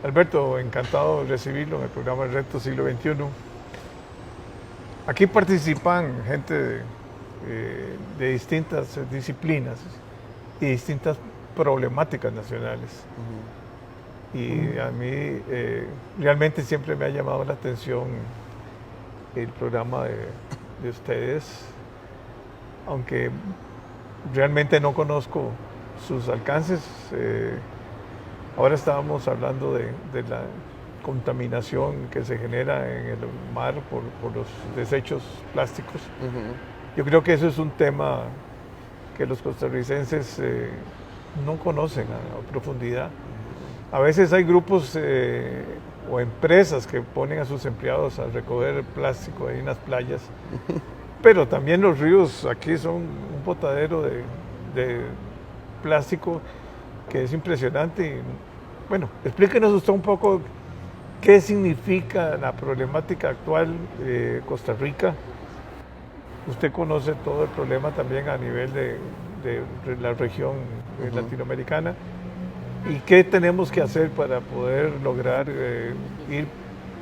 Alberto, encantado de recibirlo en el programa Reto Siglo XXI. Aquí participan gente de distintas disciplinas y distintas problemáticas nacionales. Y a mí realmente siempre me ha llamado la atención el programa de ustedes, aunque realmente no conozco sus alcances. Ahora estábamos hablando de la contaminación que se genera en el mar por los desechos plásticos. Yo creo que eso es un tema que los costarricenses no conocen a profundidad. A veces hay grupos o empresas que ponen a sus empleados a recoger plástico ahí en las playas, pero también los ríos aquí son un botadero de plástico que es impresionante. Y, bueno, explíquenos usted un poco qué significa la problemática actual de Costa Rica. Usted conoce todo el problema también a nivel de la región latinoamericana. ¿Y qué tenemos que hacer para poder lograr ir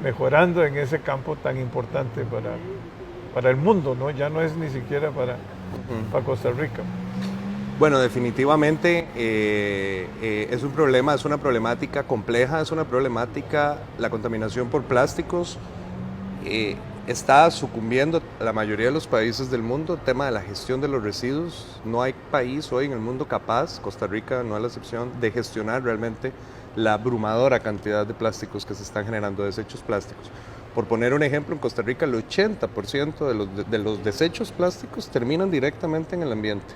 mejorando en ese campo tan importante para el mundo, ¿no? Ya no es ni siquiera para Costa Rica. Bueno, definitivamente es un problema, es una problemática compleja, es una problemática, la contaminación por plásticos está sucumbiendo a la mayoría de los países del mundo, el tema de la gestión de los residuos. No hay país hoy en el mundo capaz, Costa Rica no es la excepción, de gestionar realmente la abrumadora cantidad de plásticos que se están generando, desechos plásticos. Por poner un ejemplo, en Costa Rica el 80% de los desechos plásticos terminan directamente en el ambiente.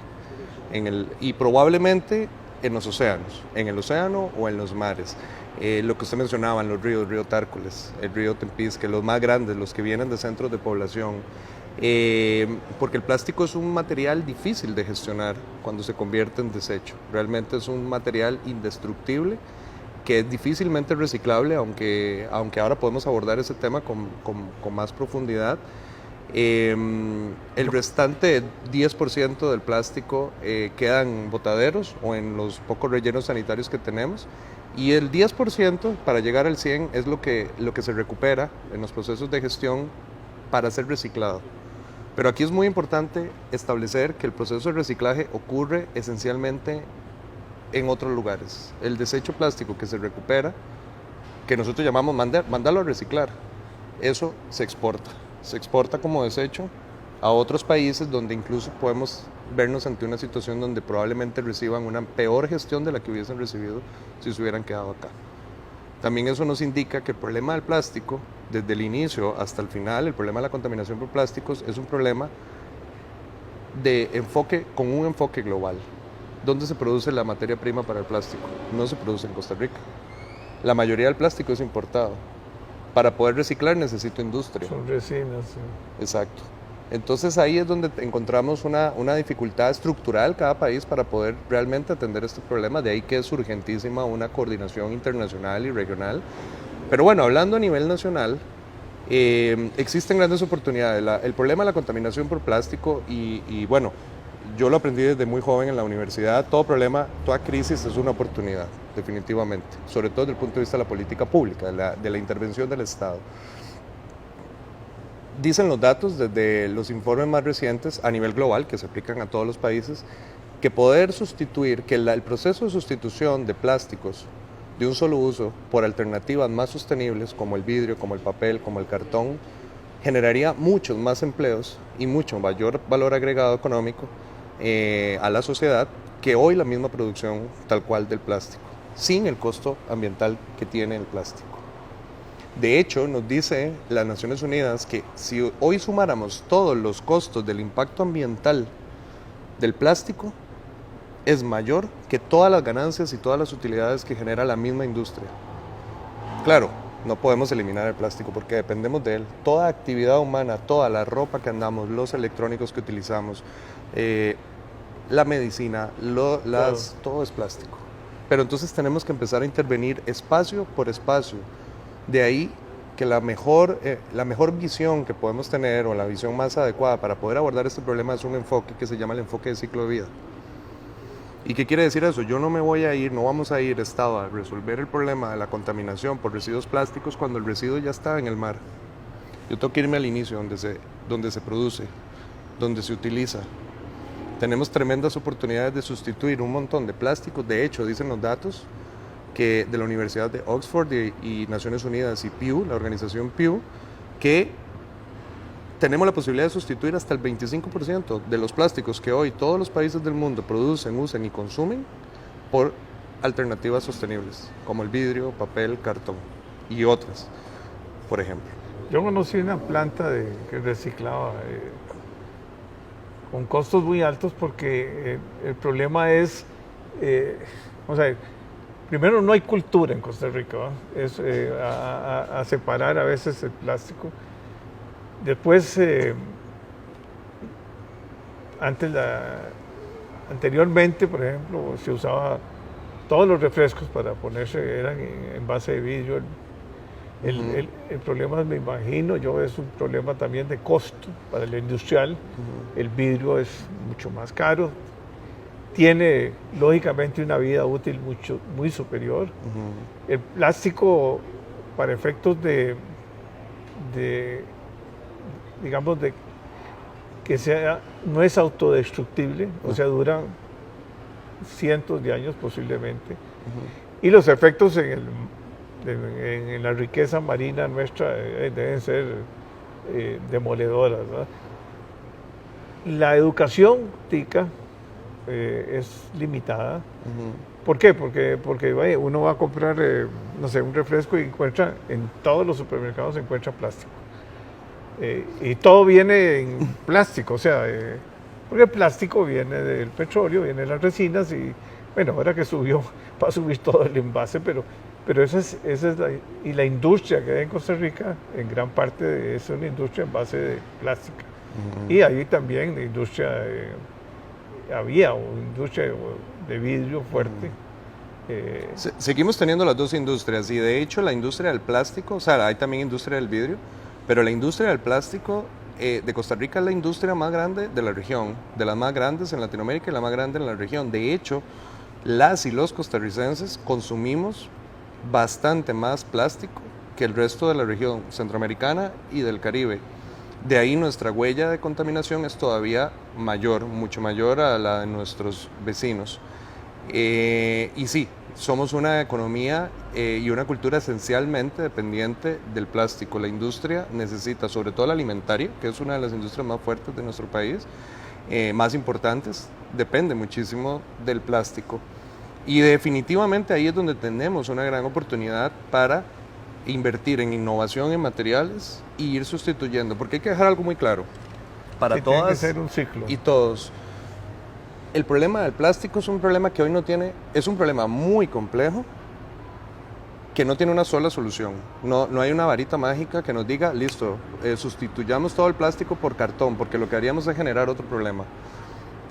Y probablemente en los océanos, en el océano o en los mares. Lo que usted mencionaba, en los ríos, el río Tárcoles, el río Tempisque, los más grandes, los que vienen de centros de población, porque el plástico es un material difícil de gestionar cuando se convierte en desecho. Realmente es un material indestructible que es difícilmente reciclable, aunque ahora podemos abordar ese tema con más profundidad. El restante 10% del plástico queda en botaderos o en los pocos rellenos sanitarios que tenemos, y el 10% para llegar al 100% es lo que se recupera en los procesos de gestión para ser reciclado. Pero aquí es muy importante establecer que el proceso de reciclaje ocurre esencialmente en otros lugares. El desecho plástico que se recupera, que nosotros llamamos mandarlo a reciclar, eso se exporta como desecho a otros países donde incluso podemos vernos ante una situación donde probablemente reciban una peor gestión de la que hubiesen recibido si se hubieran quedado acá. También eso nos indica que el problema del plástico, desde el inicio hasta el final, el problema de la contaminación por plásticos es un problema con un enfoque global. ¿Dónde se produce la materia prima para el plástico? No se produce en Costa Rica. La mayoría del plástico es importado. Para poder reciclar necesito industria. Son resinas. Sí. Exacto. Entonces ahí es donde encontramos una dificultad estructural cada país para poder realmente atender este problema. De ahí que es urgentísima una coordinación internacional y regional. Pero bueno, hablando a nivel nacional, existen grandes oportunidades. El problema de la contaminación por plástico y bueno, yo lo aprendí desde muy joven en la universidad. Todo problema, toda crisis es una oportunidad, definitivamente, sobre todo desde el punto de vista de la política pública, de la intervención del Estado. Dicen los datos desde los informes más recientes a nivel global, que se aplican a todos los países, que poder sustituir, que el proceso de sustitución de plásticos de un solo uso por alternativas más sostenibles como el vidrio, como el papel, como el cartón, generaría muchos más empleos y mucho mayor valor agregado económico a la sociedad que hoy la misma producción tal cual del plástico, sin el costo ambiental que tiene el plástico. De hecho, nos dice las Naciones Unidas que si hoy sumáramos todos los costos del impacto ambiental del plástico, es mayor que todas las ganancias y todas las utilidades que genera la misma industria. Claro, no podemos eliminar el plástico porque dependemos de él. Toda actividad humana, toda la ropa que andamos, los electrónicos que utilizamos, la medicina, todo es plástico. Pero entonces tenemos que empezar a intervenir espacio por espacio. De ahí que la mejor visión que podemos tener, o la visión más adecuada para poder abordar este problema, es un enfoque que se llama el enfoque de ciclo de vida. ¿Y qué quiere decir eso? Yo no me voy a ir, no vamos a ir, Estado, a resolver el problema de la contaminación por residuos plásticos cuando el residuo ya está en el mar. Yo tengo que irme al inicio, donde se produce, donde se utiliza. Tenemos tremendas oportunidades de sustituir un montón de plásticos. De hecho, dicen los datos que de la Universidad de Oxford y Naciones Unidas y Pew, la organización Pew, que tenemos la posibilidad de sustituir hasta el 25% de los plásticos que hoy todos los países del mundo producen, usan y consumen por alternativas sostenibles, como el vidrio, papel, cartón y otras, por ejemplo. Yo conocí una planta que reciclaba con costos muy altos porque el problema es, vamos a ver, primero no hay cultura en Costa Rica, ¿va? Es a separar a veces el plástico. Después, anteriormente, por ejemplo, se usaba todos los refrescos para ponerse, eran en base de vidrio. El problema, me imagino yo, es un problema también de costo para el industrial. El vidrio es mucho más caro, tiene lógicamente una vida útil muy superior. El plástico, para efectos digamos, de que no es autodestructible, o sea, dura cientos de años posiblemente. Y los efectos en la riqueza marina nuestra deben ser demoledoras, ¿verdad? La educación tica es limitada. ¿Por qué? Porque vaya, uno va a comprar, no sé, un refresco y encuentra, en todos los supermercados se encuentra plástico. Y todo viene en plástico, o sea, porque el plástico viene del petróleo, viene de las resinas y, bueno, ahora que subió, va a subir todo el envase, pero esa es y la industria que hay en Costa Rica, en gran parte es una industria en base de plástica. Y ahí también la industria, había una industria de vidrio fuerte. Seguimos teniendo las dos industrias y de hecho la industria del plástico, o sea, hay también industria del vidrio, pero la industria del plástico de Costa Rica es la industria más grande de la región, de las más grandes en Latinoamérica y la más grande en la región. De hecho, las y los costarricenses consumimos bastante más plástico que el resto de la región centroamericana y del Caribe. De ahí nuestra huella de contaminación es todavía mayor, mucho mayor a la de nuestros vecinos. Y sí, somos una economía y una cultura esencialmente dependiente del plástico. La industria necesita, sobre todo la alimentaria, que es una de las industrias más fuertes de nuestro país, más importantes, depende muchísimo del plástico. Y definitivamente ahí es donde tenemos una gran oportunidad para invertir en innovación en materiales y ir sustituyendo, porque hay que dejar algo muy claro para Sí, todas tiene que ser un ciclo. y todos. El problema del plástico es un problema que hoy no tiene, es un problema muy complejo que no tiene una sola solución. No hay una varita mágica que nos diga, listo, sustituyamos todo el plástico por cartón, porque lo que haríamos es generar otro problema.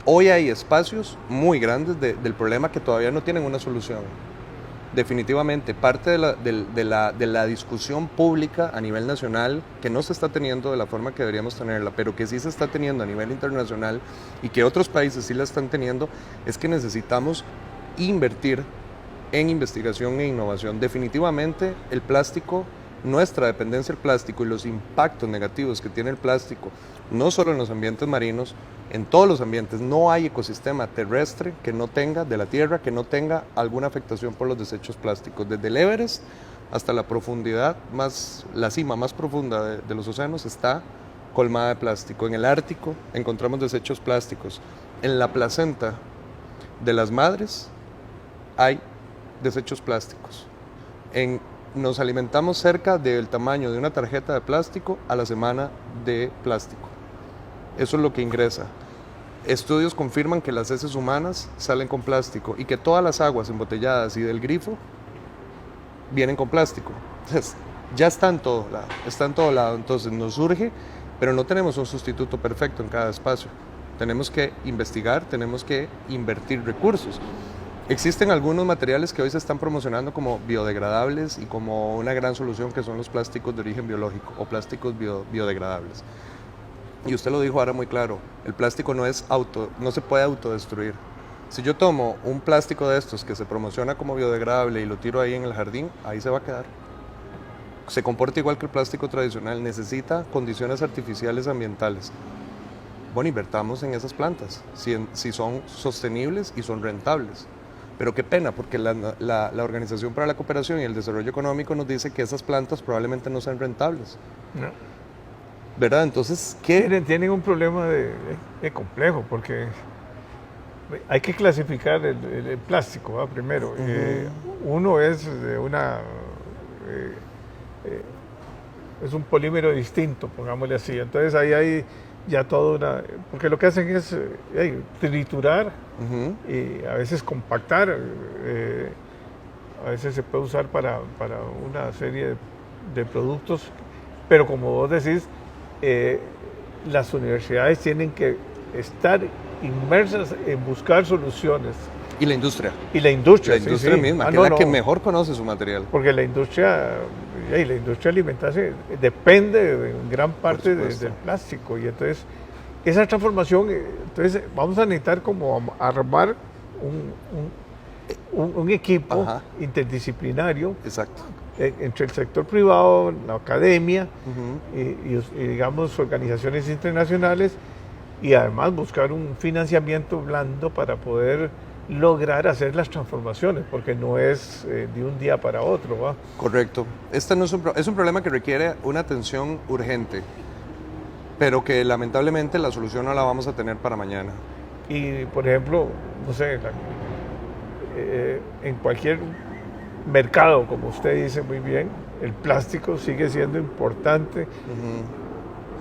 Hoy hay espacios muy grandes del problema que todavía no tienen una solución. Definitivamente, parte de la discusión pública a nivel nacional, que no se está teniendo de la forma que deberíamos tenerla, pero que sí se está teniendo a nivel internacional y que otros países sí la están teniendo, es que necesitamos invertir en investigación e innovación. Definitivamente, el plástico, nuestra dependencia del plástico y los impactos negativos que tiene el plástico, no solo en los ambientes marinos, en todos los ambientes. No hay ecosistema terrestre que no tenga, de la tierra, que no tenga alguna afectación por los desechos plásticos. Desde el Everest hasta la profundidad, la cima más profunda de los océanos está colmada de plástico. En el Ártico encontramos desechos plásticos. En la placenta de las madres hay desechos plásticos. Nos alimentamos cerca del tamaño de una tarjeta de plástico a la semana de plástico. Eso es lo que ingresa. Estudios confirman que las heces humanas salen con plástico y que todas las aguas embotelladas y del grifo vienen con plástico. Entonces, ya está en todo lado. Entonces nos surge, pero no tenemos un sustituto perfecto en cada espacio. Tenemos que investigar, tenemos que invertir recursos. Existen algunos materiales que hoy se están promocionando como biodegradables y como una gran solución, que son los plásticos de origen biológico o plásticos biodegradables. Y usted lo dijo ahora muy claro, el plástico no se puede autodestruir. Si yo tomo un plástico de estos que se promociona como biodegradable y lo tiro ahí en el jardín, ahí se va a quedar. Se comporta igual que el plástico tradicional, necesita condiciones artificiales ambientales. Bueno, invertamos en esas plantas, si son sostenibles y son rentables. Pero qué pena, porque la Organización para la Cooperación y el Desarrollo Económico nos dice que esas plantas probablemente no sean rentables. No. ¿Verdad? Entonces, ¿qué? Tienen un problema de complejo, porque hay que clasificar el plástico, ¿va? Primero. Uno es de es un polímero distinto, pongámosle así. Entonces ahí hay ya toda una... Porque lo que hacen es triturar y a veces compactar. A veces se puede usar para una serie de productos, pero como vos decís, las universidades tienen que estar inmersas en buscar soluciones. Y la industria. Y la industria, La industria misma, que es la que mejor conoce su material. Porque la industria alimentaria depende en gran parte del plástico. Y entonces, esa transformación, entonces vamos a necesitar como armar un equipo interdisciplinario. Exacto. Entre el sector privado, la academia y digamos organizaciones internacionales, y además buscar un financiamiento blando para poder lograr hacer las transformaciones, porque no es de un día para otro, ¿va? Correcto. Este no es un problema que requiere una atención urgente, pero que lamentablemente la solución no la vamos a tener para mañana. Y por ejemplo, no sé, en cualquier mercado, como usted dice muy bien, el plástico sigue siendo importante.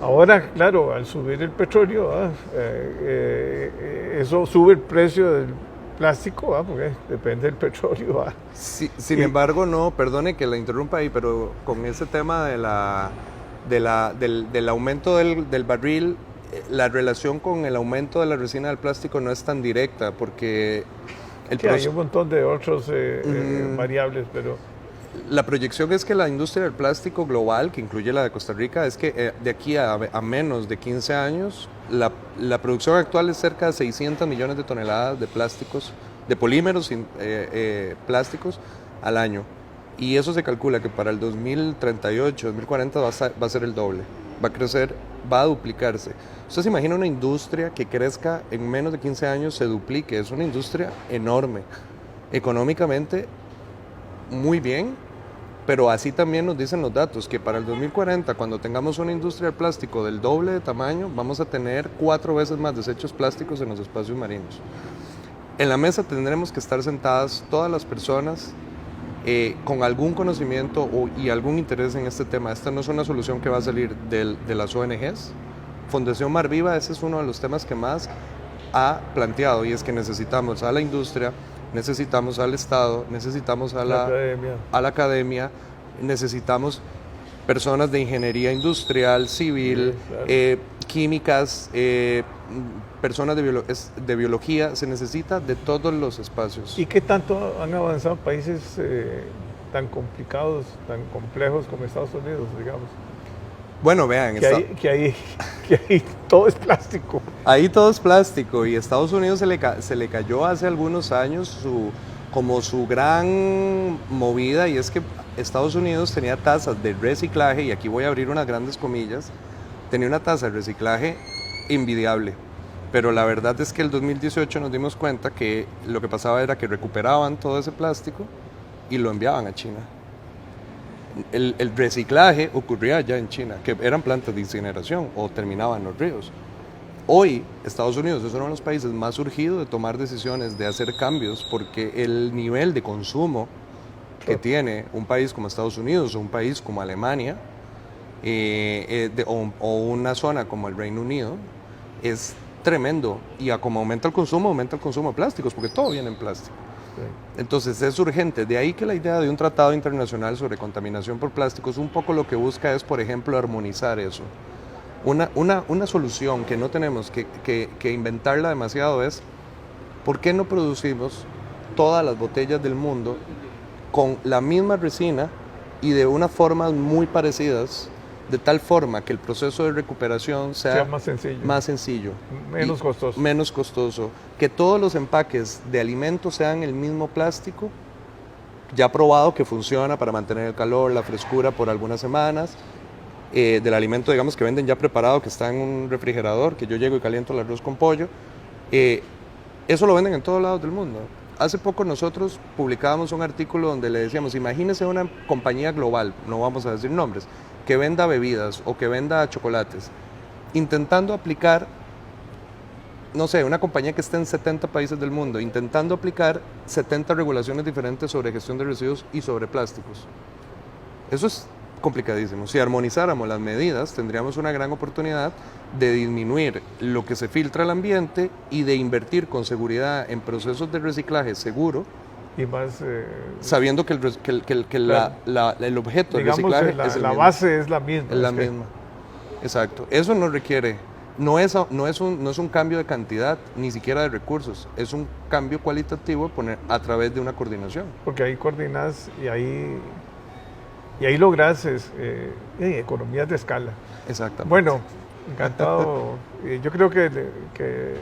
Ahora, claro, al subir el petróleo, eso sube el precio del plástico, porque depende del petróleo. Sí, sin embargo, no, perdone que la interrumpa ahí, pero con ese tema del aumento del barril, la relación con el aumento de la resina del plástico no es tan directa, porque hay un montón de otros variables, pero... La proyección es que la industria del plástico global, que incluye la de Costa Rica, es que de aquí a menos de 15 años, la producción actual es cerca de 600 millones de toneladas de plásticos, de polímeros plásticos al año. Y eso se calcula que para el 2038, 2040 va a ser el doble. Va a crecer, va a duplicarse. Usted se imagina una industria que crezca en menos de 15 años, se duplique. Es una industria enorme. Económicamente, muy bien, pero así también nos dicen los datos, que para el 2040, cuando tengamos una industria del plástico del doble de tamaño, vamos a tener 4 veces más desechos plásticos en los espacios marinos. En la mesa tendremos que estar sentadas todas las personas con algún conocimiento y algún interés en este tema. Esta no es una solución que va a salir de las ONGs. Fundación Mar Viva, ese es uno de los temas que más ha planteado, y es que necesitamos a la industria, necesitamos al Estado, necesitamos a la academia, necesitamos personas de ingeniería industrial, civil, químicas, personas de biología, se necesita de todos los espacios. ¿Y qué tanto han avanzado países tan complicados, tan complejos como Estados Unidos, digamos? Bueno, vean, que ahí todo es plástico. Ahí todo es plástico, y Estados Unidos se le cayó hace algunos años su gran movida, y es que Estados Unidos tenía tasas de reciclaje, y aquí voy a abrir unas grandes comillas, tenía una tasa de reciclaje envidiable. Pero la verdad es que el 2018 nos dimos cuenta que lo que pasaba era que recuperaban todo ese plástico y lo enviaban a China. El reciclaje ocurría allá en China, que eran plantas de incineración o terminaban en los ríos. Hoy, Estados Unidos es uno de los países más urgidos de tomar decisiones, de hacer cambios, porque el nivel de consumo que tiene un país como Estados Unidos o un país como Alemania o una zona como el Reino Unido es tremendo. Y como aumenta el consumo de plásticos, porque todo viene en plástico. Entonces es urgente. De ahí que la idea de un tratado internacional sobre contaminación por plásticos un poco lo que busca es, por ejemplo, armonizar eso. Una solución que no tenemos que inventarla demasiado es: ¿por qué no producimos todas las botellas del mundo con la misma resina y de unas formas muy parecidas de tal forma que el proceso de recuperación sea más sencillo, menos costoso, que todos los empaques de alimentos sean el mismo plástico, ya probado que funciona para mantener el calor, la frescura por algunas semanas, del alimento, digamos, que venden ya preparado, que está en un refrigerador, que yo llego y caliento el arroz con pollo, eso lo venden en todos lados del mundo. Hace poco nosotros publicábamos un artículo donde le decíamos, imagínese una compañía global, no vamos a decir nombres, que venda bebidas o que venda chocolates, intentando aplicar, no sé, una compañía que esté en 70 países del mundo, intentando aplicar 70 regulaciones diferentes sobre gestión de residuos y sobre plásticos. Eso es complicadísimo. Si armonizáramos las medidas, tendríamos una gran oportunidad de disminuir lo que se filtra al ambiente y de invertir con seguridad en procesos de reciclaje seguro y más sabiendo que el objeto del reciclaje es la base es la misma. Es la misma. Exacto. Eso no requiere, no es un cambio de cantidad, ni siquiera de recursos, es un cambio cualitativo a través de una coordinación. Porque ahí coordinas y ahí logras economías de escala. Exactamente. Bueno, encantado. Yo creo que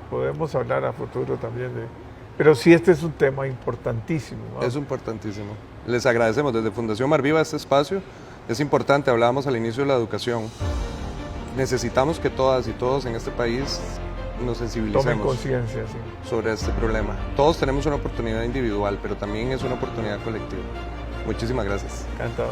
podemos hablar a futuro también pero sí, este es un tema importantísimo, ¿no? Es importantísimo. Les agradecemos desde Fundación Mar Viva este espacio. Es importante, hablábamos al inicio de la educación. Necesitamos que todas y todos en este país nos sensibilicemos. Tomen conciencia, sí, sobre este problema. Todos tenemos una oportunidad individual, pero también es una oportunidad colectiva. Muchísimas gracias. Encantado.